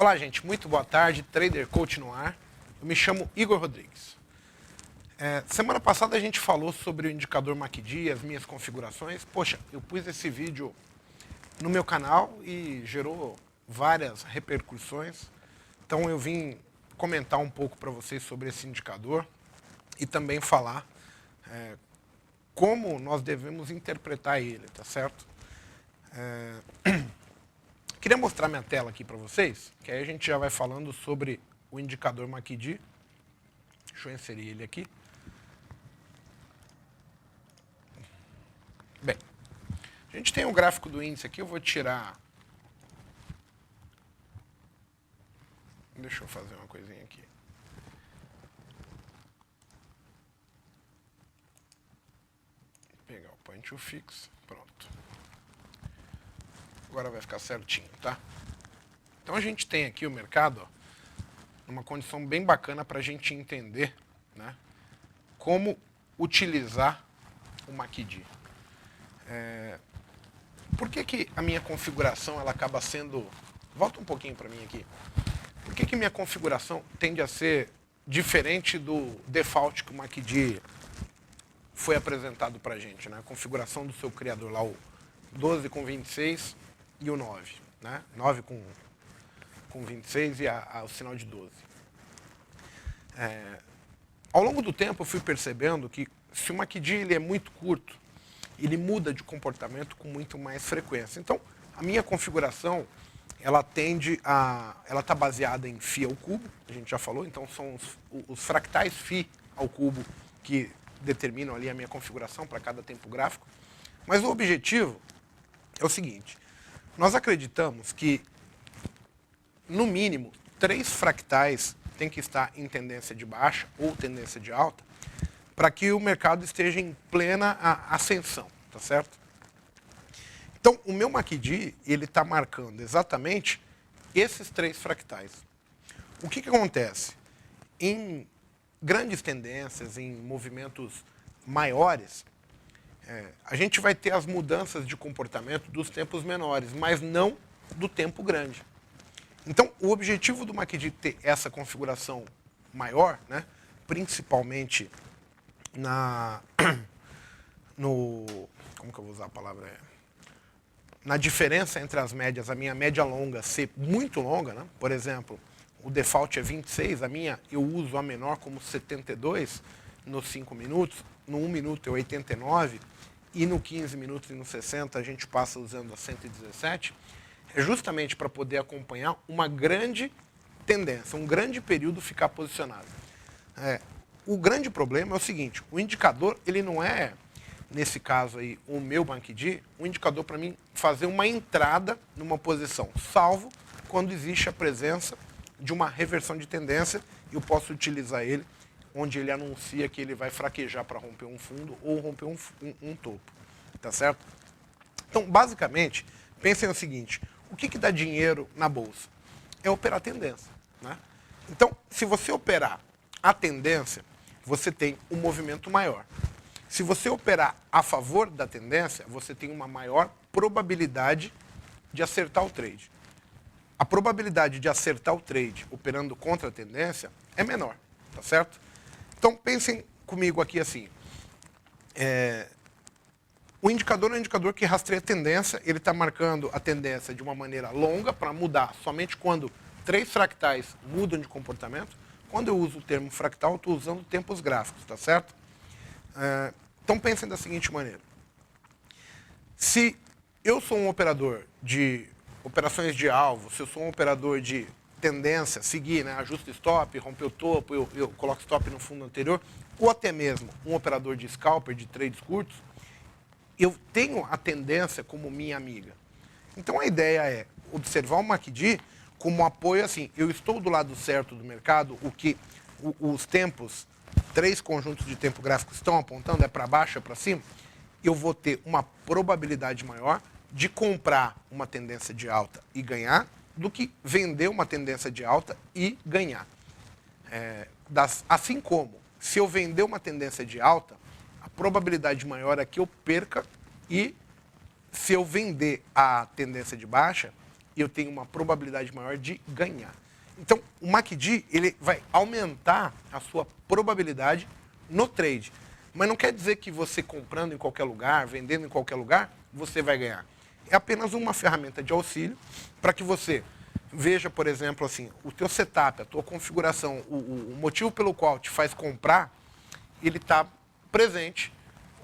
Olá, gente. Muito boa tarde. Trader Coach no ar. Eu me chamo Igor Rodrigues. Semana passada a gente falou sobre o indicador MACD e as minhas configurações. Poxa, eu pus esse vídeo no meu canal e gerou várias repercussões. Então eu vim comentar um pouco para vocês sobre esse indicador e também falar como nós devemos interpretar ele, tá certo? Queria mostrar minha tela aqui para vocês, que aí a gente já vai falando sobre o indicador MACD. Deixa eu inserir ele aqui. Bem, a gente tem um gráfico do índice aqui, eu vou tirar... Deixa eu fazer uma coisinha aqui. Vou pegar o point to fix, pronto. Agora vai ficar certinho, tá? Então a gente tem aqui o mercado, ó, numa condição bem bacana para a gente entender, né, como utilizar o MACD. Por que a minha configuração ela acaba sendo... Volta um pouquinho para mim aqui. Por que minha configuração tende a ser diferente do default que o MACD foi apresentado para a gente, né? A configuração do seu criador lá, o 12 com 26 e o 9, né? 9 com 26 e o sinal de 12. Ao longo do tempo eu fui percebendo que se o MACD ele é muito curto, ele muda de comportamento com muito mais frequência. Então, a minha configuração, ela está baseada em φ ao cubo, a gente já falou, então são os fractais φ ao cubo que determinam ali a minha configuração para cada tempo gráfico. Mas o objetivo é o seguinte: nós acreditamos que, no mínimo, 3 fractais têm que estar em tendência de baixa ou tendência de alta para que o mercado esteja em plena ascensão, tá certo? Então, o meu MACD, ele está marcando exatamente esses 3 fractais. O que acontece? Em grandes tendências, em movimentos maiores, a gente vai ter as mudanças de comportamento dos tempos menores, mas não do tempo grande. Então, o objetivo do MACD ter essa configuração maior, né, principalmente como que eu vou usar a palavra? Na diferença entre as médias, a minha média longa ser muito longa, né? Por exemplo, o default é 26, eu uso a menor como 72 nos 5 minutos, no 1 minuto é 89, e no 15 minutos e no 60 a gente passa usando a 117, é justamente para poder acompanhar uma grande tendência, um grande período ficar posicionado. O grande problema é o seguinte: o indicador, ele não é, nesse caso aí, o meu MACD, um indicador para mim fazer uma entrada numa posição, salvo quando existe a presença de uma reversão de tendência, e eu posso utilizar ele onde ele anuncia que ele vai fraquejar para romper um fundo ou romper um topo, tá certo? Então, basicamente, pensem no seguinte: o que dá dinheiro na bolsa? É operar tendência, né? Então, se você operar a tendência, você tem um movimento maior. Se você operar a favor da tendência, você tem uma maior probabilidade de acertar o trade. A probabilidade de acertar o trade operando contra a tendência é menor, tá certo? Então, pensem comigo aqui assim. O indicador é um indicador que rastreia a tendência, ele está marcando a tendência de uma maneira longa para mudar somente quando 3 fractais mudam de comportamento. Quando eu uso o termo fractal, eu estou usando tempos gráficos, tá certo? Então pensem da seguinte maneira: se eu sou um operador de operações de alvo, se eu sou um operador de tendência, seguir, né, ajusta stop, romper o topo, eu coloco stop no fundo anterior, ou até mesmo um operador de scalper, de trades curtos, eu tenho a tendência como minha amiga. Então a ideia é observar o MACD como apoio assim: eu estou do lado certo do mercado, o que os tempos, 3 conjuntos de tempo gráfico estão apontando, é para baixo, é para cima, eu vou ter uma probabilidade maior de comprar uma tendência de alta e ganhar, do que vender uma tendência de alta e ganhar. Assim como, se eu vender uma tendência de alta, a probabilidade maior é que eu perca, e se eu vender a tendência de baixa, e eu tenho uma probabilidade maior de ganhar. Então, o MACD ele vai aumentar a sua probabilidade no trade. Mas não quer dizer que você comprando em qualquer lugar, vendendo em qualquer lugar, você vai ganhar. É apenas uma ferramenta de auxílio para que você veja, por exemplo, assim, o teu setup, a tua configuração, o motivo pelo qual te faz comprar, ele está presente,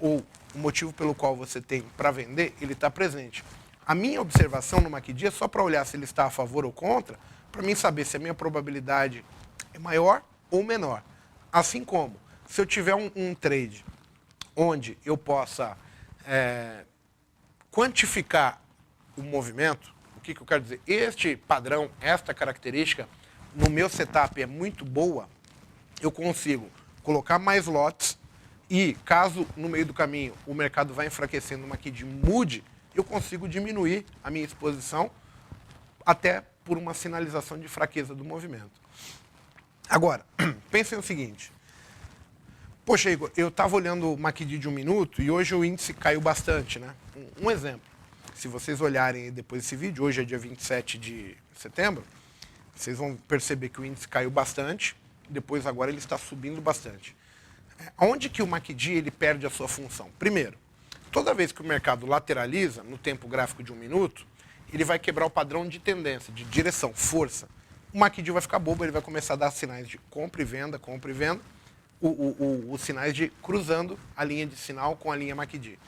ou o motivo pelo qual você tem para vender, ele está presente. A minha observação no MACD é só para olhar se ele está a favor ou contra, para mim saber se a minha probabilidade é maior ou menor. Assim como, se eu tiver um trade onde eu possa quantificar o movimento, o que eu quero dizer? Este padrão, esta característica, no meu setup é muito boa, eu consigo colocar mais lotes e, caso no meio do caminho o mercado vá enfraquecendo, uma MACD mude, eu consigo diminuir a minha exposição até por uma sinalização de fraqueza do movimento. Agora, pensem o seguinte. Poxa, Igor, eu estava olhando o MACD de 1 minuto e hoje o índice caiu bastante, né? Um exemplo. Se vocês olharem depois desse vídeo, hoje é dia 27 de setembro, vocês vão perceber que o índice caiu bastante, depois agora ele está subindo bastante. Onde que o MACD ele perde a sua função? Primeiro, toda vez que o mercado lateraliza, no tempo gráfico de 1 minuto, ele vai quebrar o padrão de tendência, de direção, força. O MACD vai ficar bobo, ele vai começar a dar sinais de compra e venda, os sinais de cruzando a linha de sinal com a linha MACD.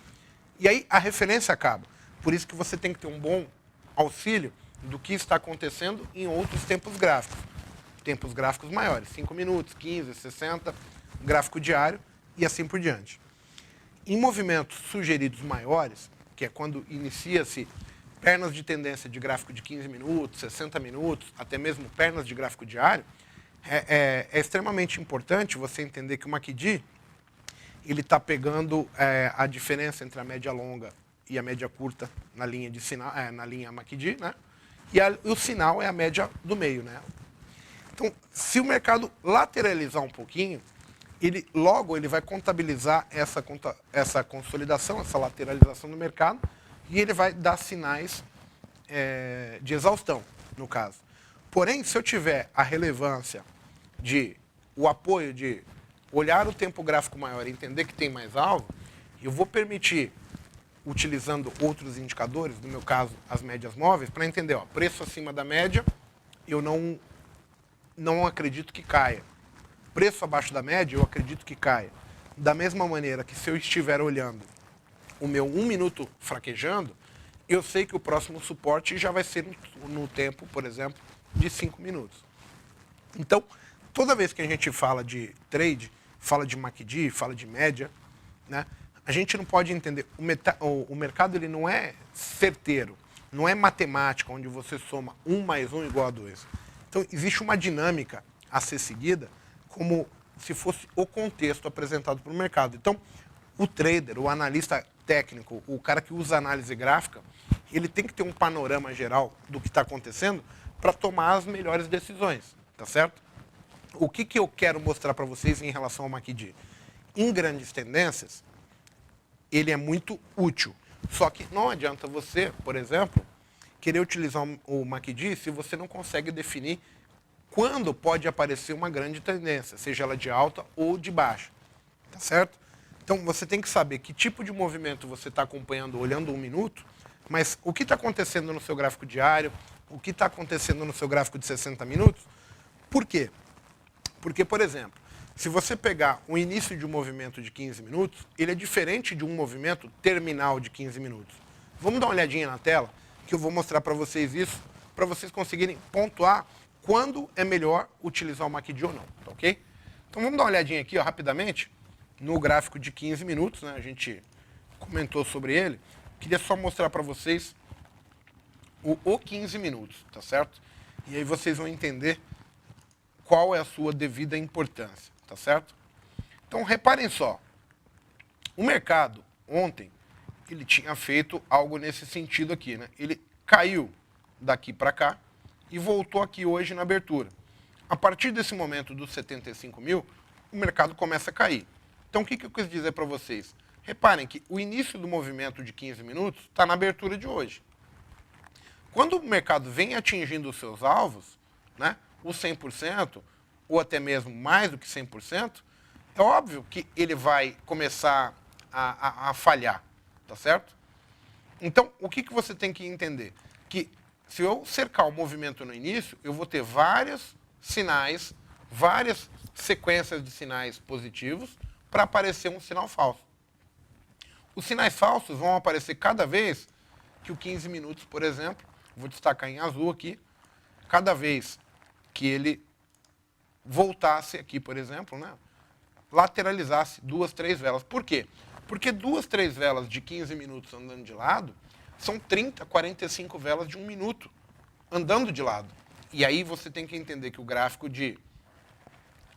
E aí a referência acaba. Por isso que você tem que ter um bom auxílio do que está acontecendo em outros tempos gráficos. Tempos gráficos maiores, 5 minutos, 15, 60, gráfico diário e assim por diante. Em movimentos sugeridos maiores, que é quando inicia-se pernas de tendência de gráfico de 15 minutos, 60 minutos, até mesmo pernas de gráfico diário, é extremamente importante você entender que o MACD ele está pegando a diferença entre a média longa e a média curta na linha de sinal, na linha MACD, né? E o sinal é a média do meio, né? Então, se o mercado lateralizar um pouquinho, logo ele vai contabilizar essa consolidação, essa lateralização do mercado, e ele vai dar sinais de exaustão, no caso. Porém, se eu tiver a relevância o apoio de olhar o tempo gráfico maior e entender que tem mais alvo, eu vou permitir, utilizando outros indicadores, no meu caso, as médias móveis, para entender, ó, preço acima da média, eu não acredito que caia. Preço abaixo da média, eu acredito que caia. Da mesma maneira que se eu estiver olhando o meu 1 minuto fraquejando, eu sei que o próximo suporte já vai ser no tempo, por exemplo, de 5 minutos. Então, toda vez que a gente fala de trade, fala de MACD, fala de média, né, a gente não pode entender. O mercado ele não é certeiro, não é matemática, onde você soma 1 mais 1 igual a 2. Então, existe uma dinâmica a ser seguida, como se fosse o contexto apresentado para o mercado. Então, o trader, o analista técnico, o cara que usa análise gráfica, ele tem que ter um panorama geral do que está acontecendo para tomar as melhores decisões, tá certo? O que eu quero mostrar para vocês em relação ao MACD? Em grandes tendências, ele é muito útil. Só que não adianta você, por exemplo, querer utilizar o MACD se você não consegue definir quando pode aparecer uma grande tendência, seja ela de alta ou de baixa, tá certo? Então, você tem que saber que tipo de movimento você está acompanhando olhando 1 minuto, mas o que está acontecendo no seu gráfico diário, o que está acontecendo no seu gráfico de 60 minutos. Por quê? Porque, por exemplo, se você pegar o início de um movimento de 15 minutos, ele é diferente de um movimento terminal de 15 minutos. Vamos dar uma olhadinha na tela, que eu vou mostrar para vocês isso, para vocês conseguirem pontuar quando é melhor utilizar o MACD ou não, tá ok? Então vamos dar uma olhadinha aqui, ó, rapidamente, no gráfico de 15 minutos, né? A gente comentou sobre ele. Queria só mostrar para vocês o 15 minutos, tá certo? E aí vocês vão entender qual é a sua devida importância, tá certo? Então reparem só, o mercado ontem, ele tinha feito algo nesse sentido aqui, né? Ele caiu daqui para cá e voltou aqui hoje na abertura. A partir desse momento dos 75 mil, o mercado começa a cair. Então o que eu quis dizer para vocês? Reparem que o início do movimento de 15 minutos está na abertura de hoje. Quando o mercado vem atingindo os seus alvos, né, os 100%, ou até mesmo mais do que 100%, é óbvio que ele vai começar a falhar, tá certo? Então, o que você tem que entender? Que se eu cercar o movimento no início, eu vou ter vários sinais, várias sequências de sinais positivos para aparecer um sinal falso. Os sinais falsos vão aparecer cada vez que o 15 minutos, por exemplo, vou destacar em azul aqui, cada vez que ele voltasse aqui, por exemplo, né, lateralizasse 2, 3 velas. Por quê? Porque 2, 3 velas de 15 minutos andando de lado são 30, 45 velas de 1 minuto andando de lado. E aí você tem que entender que o gráfico de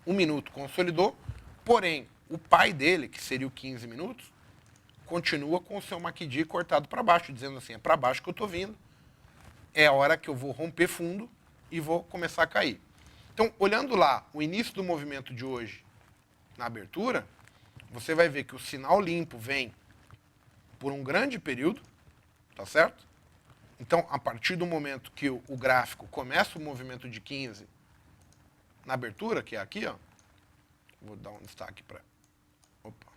1 minuto consolidou, porém, o pai dele, que seria o 15 minutos, continua com o seu MACD cortado para baixo, dizendo assim, é para baixo que eu estou vindo, é a hora que eu vou romper fundo e vou começar a cair. Então, olhando lá o início do movimento de hoje na abertura, você vai ver que o sinal limpo vem por um grande período, tá certo? Então, a partir do momento que o gráfico começa o movimento de 15 na abertura, que é aqui, ó, vou dar um destaque para... Opa.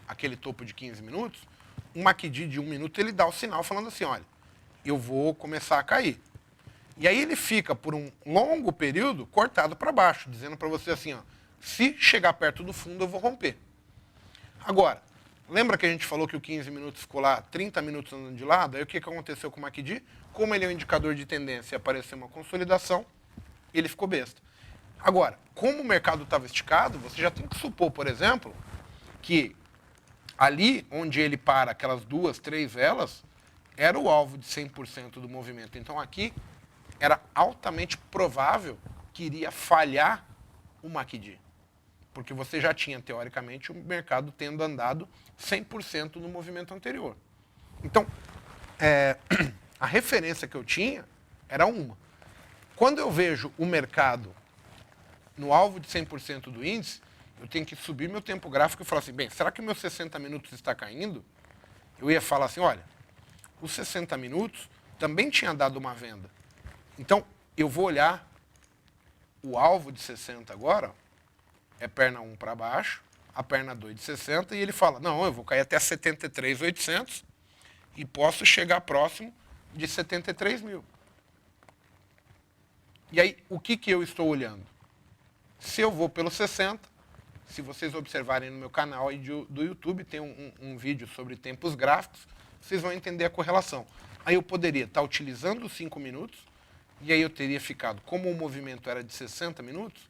Aquele topo de 15 minutos, um MACD de 1 minuto, ele dá o sinal falando assim, olha, eu vou começar a cair. E aí ele fica, por um longo período, cortado para baixo, dizendo para você assim, ó, se chegar perto do fundo, eu vou romper. Agora, lembra que a gente falou que o 15 minutos ficou lá 30 minutos andando de lado? Aí o que aconteceu com o MACD? Como ele é um indicador de tendência e apareceu uma consolidação, ele ficou besta. Agora, como o mercado estava esticado, você já tem que supor, por exemplo, que ali onde ele para aquelas 2, 3 velas, era o alvo de 100% do movimento. Então aqui era altamente provável que iria falhar o MACD. Porque você já tinha, teoricamente, o mercado tendo andado 100% no movimento anterior. Então, a referência que eu tinha era uma. Quando eu vejo o mercado no alvo de 100% do índice, eu tenho que subir meu tempo gráfico e falar assim, bem, será que meus 60 minutos está caindo? Eu ia falar assim, olha, os 60 minutos também tinha dado uma venda. Então, eu vou olhar o alvo de 60 agora, é perna 1 para baixo, a perna 2 de 60, e ele fala, não, eu vou cair até 73.800 e posso chegar próximo de 73 mil. E aí, o que eu estou olhando? Se eu vou pelo 60, se vocês observarem no meu canal aí do YouTube, tem um vídeo sobre tempos gráficos, vocês vão entender a correlação. Aí eu poderia estar utilizando os 5 minutos, e aí eu teria ficado, como o movimento era de 60 minutos,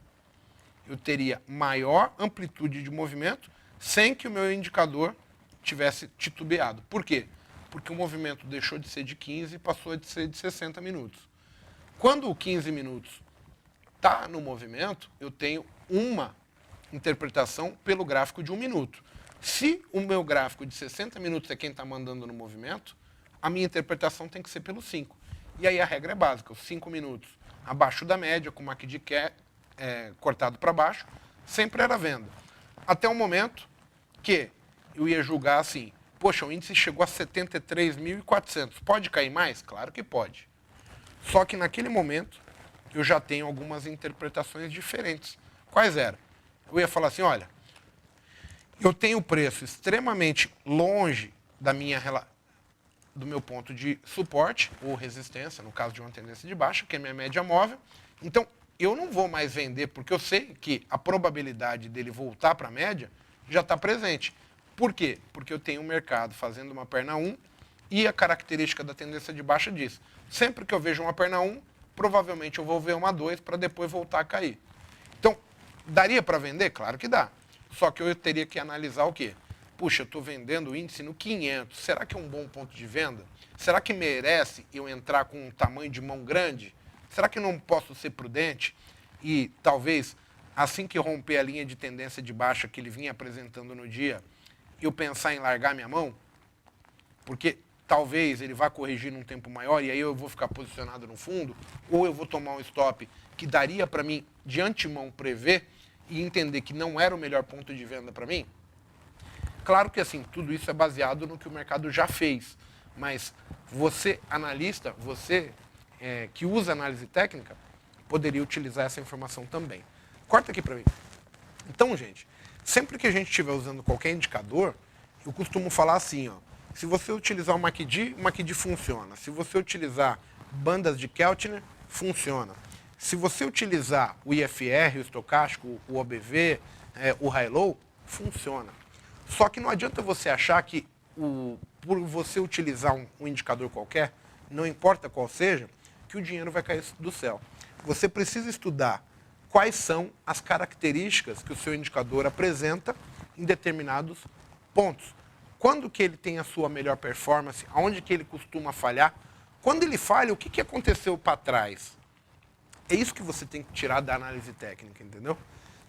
eu teria maior amplitude de movimento sem que o meu indicador tivesse titubeado. Por quê? Porque o movimento deixou de ser de 15 e passou a ser de 60 minutos. Quando o 15 minutos está no movimento, eu tenho uma interpretação pelo gráfico de 1 minuto. Se o meu gráfico de 60 minutos é quem está mandando no movimento, a minha interpretação tem que ser pelo 5. E aí a regra é básica, os 5 minutos abaixo da média, com o MACD cortado para baixo, sempre era venda. Até o momento que eu ia julgar assim, poxa, o índice chegou a 73.400, pode cair mais? Claro que pode. Só que naquele momento eu já tenho algumas interpretações diferentes. Quais eram? Eu ia falar assim, olha, eu tenho o preço extremamente longe do meu ponto de suporte ou resistência, no caso de uma tendência de baixa, que é a minha média móvel. Então, eu não vou mais vender, porque eu sei que a probabilidade dele voltar para a média já está presente. Por quê? Porque eu tenho um mercado fazendo uma perna 1 e a característica da tendência de baixa diz, sempre que eu vejo uma perna 1, provavelmente eu vou ver uma 2 para depois voltar a cair. Então, daria para vender? Claro que dá. Só que eu teria que analisar o quê? Puxa, eu estou vendendo o índice no 500. Será que é um bom ponto de venda? Será que merece eu entrar com um tamanho de mão grande? Será que não posso ser prudente? E talvez, assim que romper a linha de tendência de baixa que ele vinha apresentando no dia, eu pensar em largar minha mão? Porque talvez ele vá corrigir num tempo maior e aí eu vou ficar posicionado no fundo, ou eu vou tomar um stop que daria para mim, de antemão, prever e entender que não era o melhor ponto de venda para mim? Claro que assim, tudo isso é baseado no que o mercado já fez. Mas você, analista, você que usa análise técnica, poderia utilizar essa informação também. Corta aqui para mim. Então, gente, sempre que a gente estiver usando qualquer indicador, eu costumo falar assim, ó, se você utilizar o MACD funciona. Se você utilizar bandas de Keltner, funciona. Se você utilizar o IFR, o estocástico, o OBV, o High-Low, funciona. Só que não adianta você achar que por você utilizar um indicador qualquer, não importa qual seja, que o dinheiro vai cair do céu. Você precisa estudar quais são as características que o seu indicador apresenta em determinados pontos. Quando que ele tem a sua melhor performance, aonde que ele costuma falhar. Quando ele falha, o que aconteceu para trás? É isso que você tem que tirar da análise técnica, entendeu?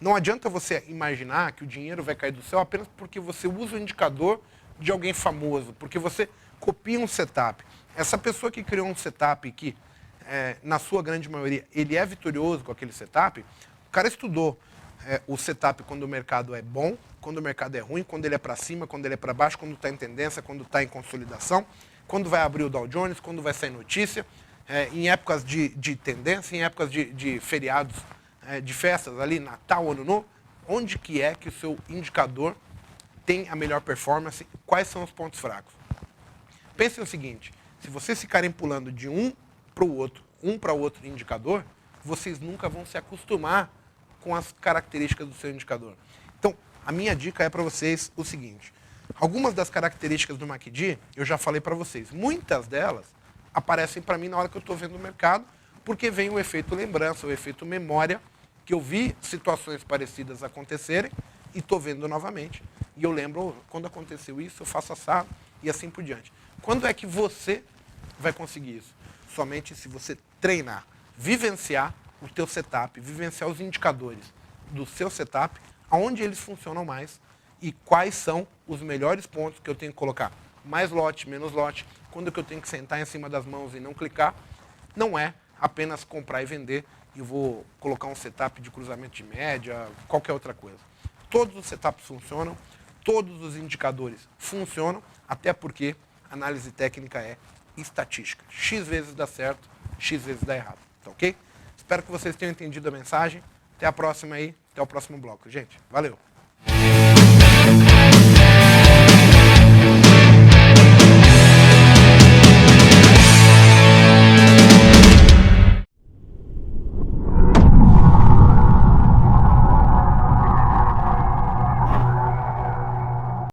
Não adianta você imaginar que o dinheiro vai cair do céu apenas porque você usa o indicador de alguém famoso, porque você copia um setup. Essa pessoa que criou um setup que, na sua grande maioria, ele é vitorioso com aquele setup, o cara estudou o setup quando o mercado é bom, quando o mercado é ruim, quando ele é para cima, quando ele é para baixo, quando está em tendência, quando está em consolidação, quando vai abrir o Dow Jones, quando vai sair notícia, em épocas de tendência, em épocas de feriados, de festas ali, Natal, Ano Novo, onde que é que o seu indicador tem a melhor performance, quais são os pontos fracos. Pense no seguinte, se vocês ficarem pulando de um para o outro indicador, vocês nunca vão se acostumar com as características do seu indicador. Então, a minha dica é para vocês o seguinte, algumas das características do MACD, eu já falei para vocês, muitas delas aparecem para mim na hora que eu estou vendo o mercado, porque vem o efeito lembrança, o efeito memória, que eu vi situações parecidas acontecerem e estou vendo novamente. E eu lembro, quando aconteceu isso, eu faço assado e assim por diante. Quando é que você vai conseguir isso? Somente se você treinar, vivenciar o teu setup, vivenciar os indicadores do seu setup, aonde eles funcionam mais e quais são os melhores pontos que eu tenho que colocar. Mais lote, menos lote, quando que eu tenho que sentar em cima das mãos e não clicar. Não é apenas comprar e vender e vou colocar um setup de cruzamento de média, qualquer outra coisa. Todos os setups funcionam, todos os indicadores funcionam, até porque análise técnica é estatística. X vezes dá certo, X vezes dá errado. Tá ok? Espero que vocês tenham entendido a mensagem. Até a próxima aí, até o próximo bloco. Gente, valeu!